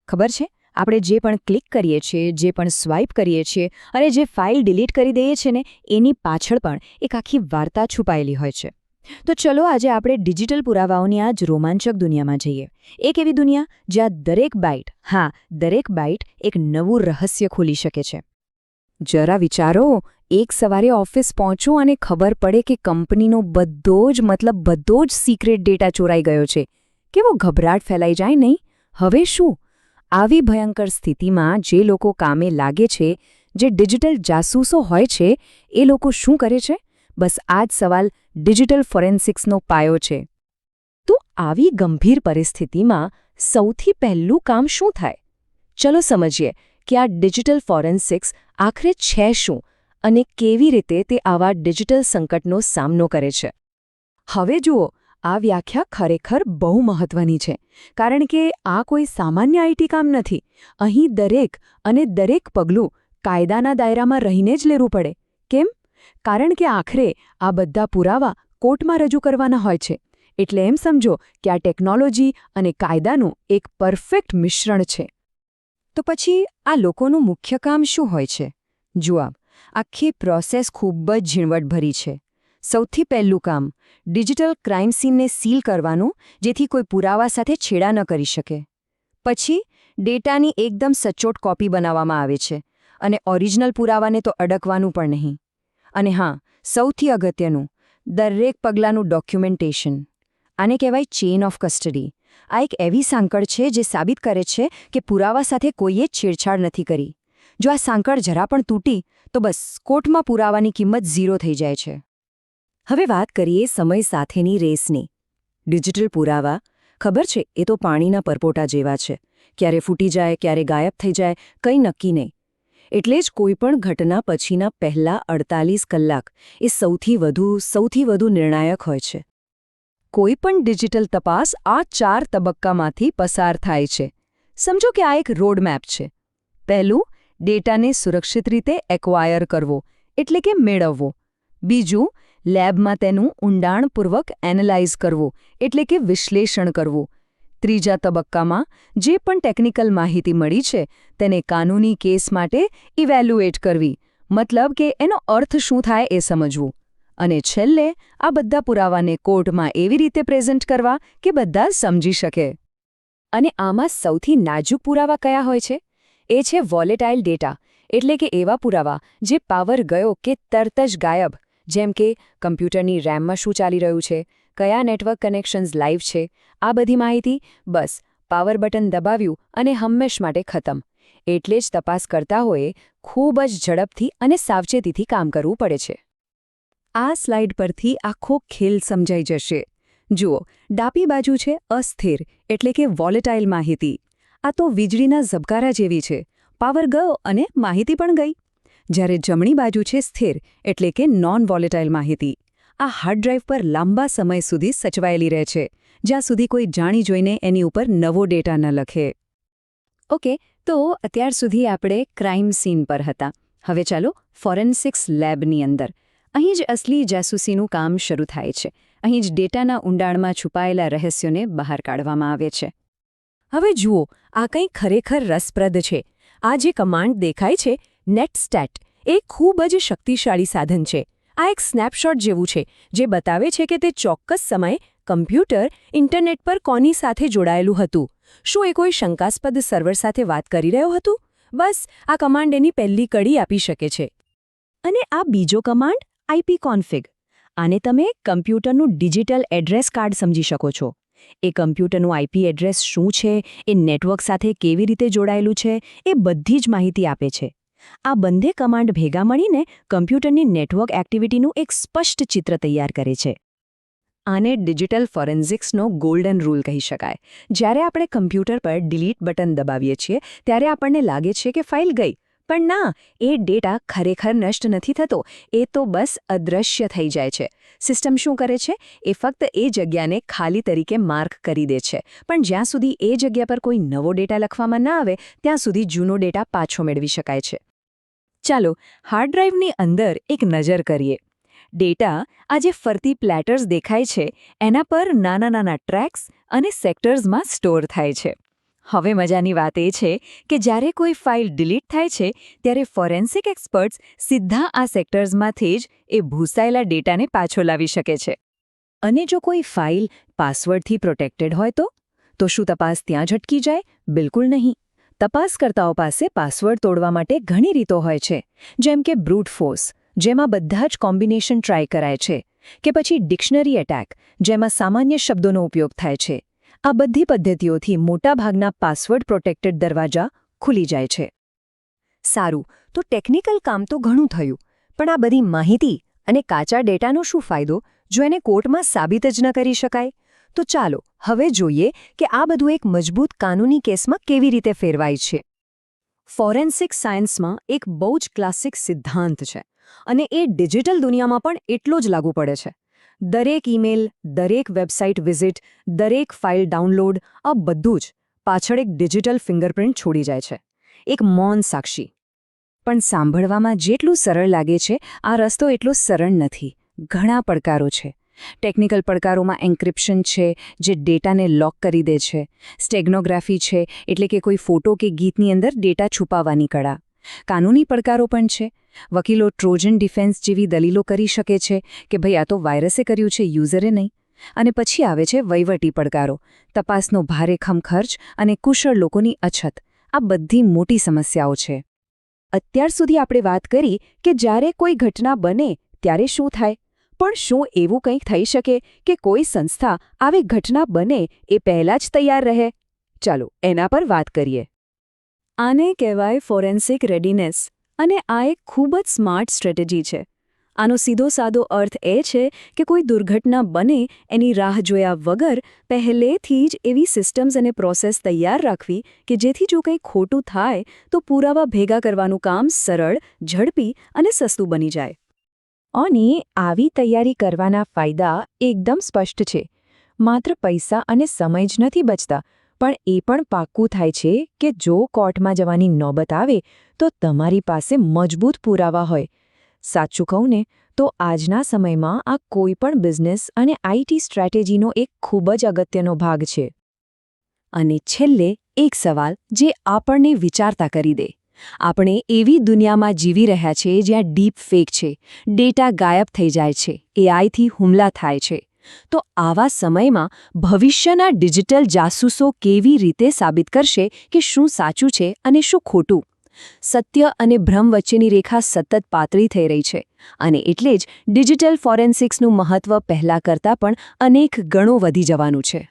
ખબર છે, આપણે જે પણ ક્લિક કરીએ છીએ, જે પણ સ્વાઇપ કરીએ છીએ અને જે ફાઇલ ડિલીટ કરી દઈએ છીએ ને એની પાછળ પણ એક આખી વાર્તા છુપાયેલી હોય છે. તો ચલો આજે આપણે ડિજિટલ પુરાવાઓની આ જ રોમાંચક દુનિયામાં જઈએ. એક એવી દુનિયા જ્યાં દરેક બાઇટ એક નવું રહસ્ય ખોલી શકે છે. જરા વિચારો, એક સવારે ઓફિસ પહોંચો અને ખબર પડે કે કંપનીનો બધો જ સિક્રેટ ડેટા ચોરાઈ ગયો છે. કેવો ગભરાટ ફેલાઈ જાય નહીં? હવે શું? આવી ભયંકર સ્થિતિમાં જે લોકો કામે લાગે છે, જે ડિજિટલ જાસૂસો હોય છે, એ લોકો શું કરે છે? બસ આ જ સવાલ ડિજિટલ ફોરેન્સિક્સનો પાયો છે. તો આવી ગંભીર પરિસ્થિતિમાં સૌથી પહેલું કામ શું થાય? ચલો સમજીએ કે આ ડિજિટલ ફોરેન્સિક્સ આખરે છે શું અને કેવી રીતે તે આવા ડિજિટલ સંકટનો સામનો કરે છે. હવે જુઓ, આ વ્યાખ્યા ખરેખર બહુ મહત્વની છે, કારણ કે આ કોઈ સામાન્ય આઈટી કામ નથી. અહીં દરેક પગલું કાયદાના દાયરામાં રહીને જ લેવું પડે. કેમ? કારણ કે આખરે આ બધા પુરાવા કોર્ટમાં રજૂ કરવાના હોય છે. એટલે એમ સમજો કે આ ટેકનોલોજી અને કાયદાનું એક પરફેક્ટ મિશ્રણ છે. તો પછી આ લોકોનું મુખ્ય કામ શું હોય છે? જુઓ, આખી પ્રોસેસ ખૂબ જ ઝીણવટભરી છે. સૌથી પહેલું કામ ડિજિટલ ક્રાઇમ સીનને સીલ કરવાનું, જેથી કોઈ પુરાવા સાથે છેડા ન કરી શકે. પછી ડેટાની એકદમ સચોટ કોપી બનાવવામાં આવે છે અને ઓરિજિનલ પુરાવાને તો અડકવાનું પણ નહીં. અને હા, સૌથી અગત્યનું, દરેક પગલાંનું ડોક્યુમેન્ટેશન. આને કહેવાય ચેઇન ઓફ કસ્ટડી. આ એક એવી સાંકળ છે જે સાબિત કરે છે કે પુરાવા સાથે કોઈએ છેડછાડ નથી કરી. જો આ સાંકળ જરા પણ તૂટી તો બસ કોર્ટમાં પુરાવાની કિંમત 0 થઈ જાય છે. હવે વાત કરીએ સમય સાથેની રેસની. ડિજિટલ પુરાવા, ખબર છે, એ તો પાણીના પરપોટા જેવા છે. ક્યારે ફૂટી જાય, ક્યારે ગાયબ થઈ જાય, કંઈ નક્કી નહીં. એટલે જ કોઈપણ ઘટના પછીના પહેલા 48 કલાક એ સૌથી વધુ નિર્ણાયક હોય છે. કોઈપણ ડિજિટલ તપાસ આ 4 તબક્કામાંથી પસાર થાય છે. સમજો કે આ એક રોડમેપ છે. પહેલું, ડેટાને સુરક્ષિત રીતે એક્વાયર કરવો, એટલે કે મેળવવો. બીજું, લેબમાં તેનું ઊંડાણપૂર્વક એનાલાઇઝ કરવું, એટલે કે વિશ્લેષણ કરવું. ત્રીજા તબક્કામાં જે પણ ટેકનિકલ માહિતી મળી છે તેને કાનૂની કેસ માટે ઇવેલ્યુએટ કરવી, મતલબ કે એનો અર્થ શું થાય એ સમજવું. અને છેલ્લે આ બધા પુરાવાને કોર્ટમાં એવી રીતે પ્રેઝન્ટ કરવા કે બધા સમજી શકે. અને આમાં સૌથી નાજુક પુરાવા કયા હોય છે? એ છે વોલેટાઇલ ડેટા, એટલે કે એવા પુરાવા જે પાવર ગયો કે તરત જ ગાયબ. જેમ કે કમ્પ્યુટરની રેમમાં શું ચાલી રહ્યું છે, કયા નેટવર્ક કનેક્શન્સ લાઇવ છે, આ બધી માહિતી બસ પાવર બટન દબાવ્યું અને હંમેશ માટે ખતમ. એટલે જ તપાસ કરતા હોય ખૂબ જ ઝડપથી અને સાવચેતીથી કામ કરવું પડે છે. આ સ્લાઇડ પરથી આખો ખેલ સમજાઈ જશે. જુઓ, ડાબી બાજુ છે અસ્થિર, એટલે કે વોલેટાઇલ માહિતી. આ તો વીજળીના ઝબકારા જેવી છે. પાવર ગયો અને માહિતી પણ ગઈ. જ્યારે જમણી બાજુ છે સ્થિર, એટલે કે નોન વોલેટાઇલ માહિતી. આ હાર્ડ ડ્રાઈવ પર લાંબા સમય સુધી સચવાયેલી રહે છે, જ્યાં સુધી કોઈ જાણી જોઈને એની ઉપર નવો ડેટા ન લખે. ઓકે, તો અત્યાર સુધી આપણે ક્રાઇમ સીન પર હતા. હવે ચાલો ફોરેન્સિક્સ લેબની અંદર. અહીં જ અસલી જાસૂસીનું કામ શરૂ થાય છે. અહીં જ ડેટાના ઊંડાણમાં છુપાયેલા રહસ્યોને બહાર કાઢવામાં આવે છે. હવે જુઓ, આ કંઈ ખરેખર રસપ્રદ છે. આ જે કમાન્ડ દેખાય છે, નેટસ્ટેટ, એ ખૂબ જ શક્તિશાળી સાધન છે. આ એક સ્નેપશોટ જેવું છે જે બતાવે છે કે તે ચોક્કસ સમયે કમ્પ્યુટર ઇન્ટરનેટ પર કોની સાથે જોડાયેલું હતું. શું એ કોઈ શંકાસ્પદ સર્વર સાથે વાત કરી રહ્યો હતું? બસ આ કમાન્ડ એની પહેલી કડી આપી શકે છે. અને આ બીજો કમાન્ડ IP config. આને તમે કમ્પ્યુટરનું ડિજિટલ એડ્રેસ કાર્ડ સમજી શકો છો. એ કમ્પ્યુટરનું IP એડ્રેસ શું છે, એ નેટવર્ક સાથે કેવી રીતે જોડાયેલું છે, એ બધી જ માહિતી આપે છે. આ બંને કમાન્ડ ભેગા મળીને કમ્પ્યુટરની નેટવર્ક એક્ટિવિટીનું એક સ્પષ્ટ ચિત્ર તૈયાર કરે છે. આને ડિજિટલ ફોરેન્સિક્સનો ગોલ્ડન રૂલ કહી શકાય. જ્યારે આપણે કમ્પ્યુટર પર ડિલીટ બટન દબાવીએ છીએ ત્યારે આપણને લાગે છે કે ફાઇલ ગઈ. પણ ના, એ ડેટા ખરેખર નષ્ટ નથી થતો. એ તો બસ અદૃશ્ય થઈ જાય છે. સિસ્ટમ શું કરે છે? એ ફક્ત એ જગ્યાને ખાલી તરીકે માર્ક કરી દે છે. પણ જ્યાં સુધી એ જગ્યા પર કોઈ નવો ડેટા લખવામાં ના આવે ત્યાં સુધી જૂનો ડેટા પાછો મેળવી શકાય છે. ચાલો હાર્ડ ડ્રાઈવની અંદર એક નજર કરીએ. ડેટા, આ જે ફરતી પ્લેટર્સ દેખાય છે, એના પર નાના નાના ટ્રેક્સ અને સેક્ટર્સમાં સ્ટોર થાય છે. હવે મજાની વાત એ છે કે જ્યારે કોઈ ફાઇલ ડિલીટ થાય છે ત્યારે ફોરેન્સિક એક્સપર્ટ્સ સીધા આ સેક્ટર્સમાંથી જ એ ભૂસાયેલા ડેટાને પાછો લાવી શકે છે. અને જો કોઈ ફાઇલ પાસવર્ડથી પ્રોટેક્ટેડ હોય તો શું તપાસ ત્યાં જ અટકી જાય? બિલકુલ નહીં. તપાસકર્તાઓ પાસે પાસવર્ડ તોડવા માટે ઘણી રીતો હોય છે, જેમ કે બ્રૂટ ફોર્સ, જેમાં બધા જ કોમ્બિનેશન ટ્રાય કરાય છે, કે પછી ડિક્શનરી એટેક, જેમાં સામાન્ય શબ્દોનો ઉપયોગ થાય છે. આ બધી પદ્ધતિઓથી મોટાભાગના પાસવર્ડ પ્રોટેક્ટેડ દરવાજા ખુલી જાય છે. સારું, તો ટેકનિકલ કામ તો ઘણું થયું, પણ આ બધી માહિતી અને કાચા ડેટાનો શું ફાયદો જો એને કોર્ટમાં સાબિત જ ન કરી શકાય? તો ચાલો હવે જોઈએ કે આ બધું એક મજબૂત કાનૂની કેસમાં કેવી રીતે ફેરવાય છે. ફોરેન્સિક સાયન્સમાં એક બહુ જ ક્લાસિક સિદ્ધાંત છે, અને એ ડિજિટલ દુનિયામાં પણ એટલો જ લાગુ પડે છે. દરેક ઈમેલ, દરેક વેબસાઇટ વિઝિટ, દરેક ફાઇલ ડાઉનલોડ, આ બધું જ પાછળ એક ડિજિટલ ફિંગરપ્રિન્ટ છોડી જાય છે, એક મૌન સાક્ષી. પણ સાંભળવામાં જેટલું સરળ લાગે છે, આ રસ્તો એટલો સરળ નથી. ઘણા પડકારો છે. ટેકનિકલ પડકારોમાં એન્ક્રિપ્શન છે, જે ડેટાને લોક કરી દે છે. સ્ટેગ્નોગ્રાફી છે, એટલે કે કોઈ ફોટો કે ગીતની અંદર ડેટા છુપાવવાની કળા. કાનૂની પડકારો પણ છે. વકીલો ટ્રોજન ડિફેન્સ જેવી દલીલો કરી શકે છે કે ભાઈ આ તો વાયરસે કર્યું છે, યુઝરે નહીં. અને પછી આવે છે વહીવટી પડકારો, તપાસનો ભારેખમ ખર્ચ અને કુશળ લોકોની અછત. આ બધી મોટી સમસ્યાઓ છે. અત્યાર સુધી આપણે વાત કરી કે જ્યારે કોઈ ઘટના બને ત્યારે શું થાય, પણ શું એવું કંઈક થઈ શકે કે કોઈ સંસ્થા આવી ઘટના બને એ પહેલાં જ તૈયાર રહે? ચાલો એના પર વાત કરીએ. આને કહેવાય ફોરેન્સિક રેડીનેસ, અને આ એક ખૂબ જ સ્માર્ટ સ્ટ્રેટેજી છે. આનો સીધો સાદો અર્થ એ છે કે કોઈ દુર્ઘટના બને એની રાહ જોયા વગર પહેલેથી જ એવી સિસ્ટમ્સ અને પ્રોસેસ તૈયાર રાખવી કે જેથી જો કંઈ ખોટું થાય તો પુરાવા ભેગા કરવાનું કામ સરળ, ઝડપી અને સસ્તું બની જાય. અને આવી તૈયારી કરવાના ફાયદા એકદમ સ્પષ્ટ છે. માત્ર પૈસા અને સમય જ નથી બચતા, પણ એ પણ પાક્કું થાય છે કે જો કોર્ટમાં જવાની નોબત આવે તો તમારી પાસે મજબૂત પુરાવા હોય. સાચું કહું ને તો આજના સમયમાં આ કોઈપણ બિઝનેસ અને આઈટી સ્ટ્રેટેજીનો એક ખૂબ જ અગત્યનો ભાગ છે. અને છેલ્લે એક સવાલ જે આપણને વિચારતા કરી દે. આપણે એવી દુનિયામાં જીવી રહ્યા છીએ જ્યાં ડીપ ફેક છે, ડેટા ગાયબ થઈ જાય છે, એઆઈથી હુમલા થાય છે. તો આવા સમયમાં ભવિષ્યના ડિજિટલ જાસૂસો કેવી રીતે સાબિત કરશે કે શું સાચું છે અને શું ખોટું? સત્ય અને ભ્રમ વચ્ચેની રેખા સતત પાતળી થઈ રહી છે, અને એટલે જ ડિજિટલ ફોરેન્સિક્સનું મહત્વ પહેલાં કરતાં પણ અનેક ગણો વધી જવાનું છે.